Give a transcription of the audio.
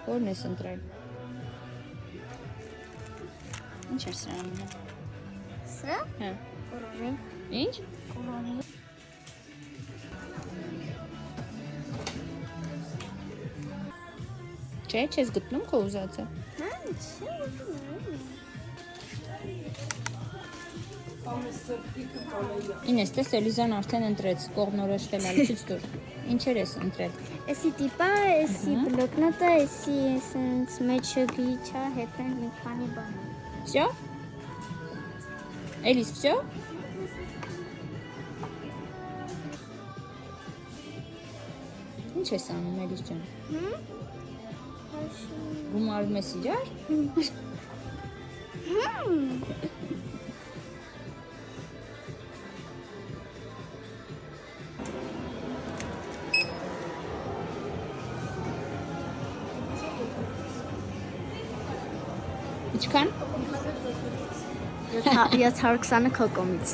Որն ես ընտրել։ Ինչ էր սրա ամենը։ Սա։ Հա։ Կորոնի։ Ինչ։ Կորոնի։ Չէ, չես գտնում քո ուզածը։ Հա, չէ, Ինես, տես Էլիզան արդեն ընտրեց, կողմնորոշվել ալի ցույց տուր։ Ինչեր ես ընտրել։ Էսի տիպա, էսի բլոկնոտը, էսի սենց մեջը գրիչա, հետեն մի քանի բան։ Всё? Էլիս, всё? Ինչ ես անում, Էլիս ջան։ Գումարում ես իրար։ Ինչքան։ 720-ը քո կողմից։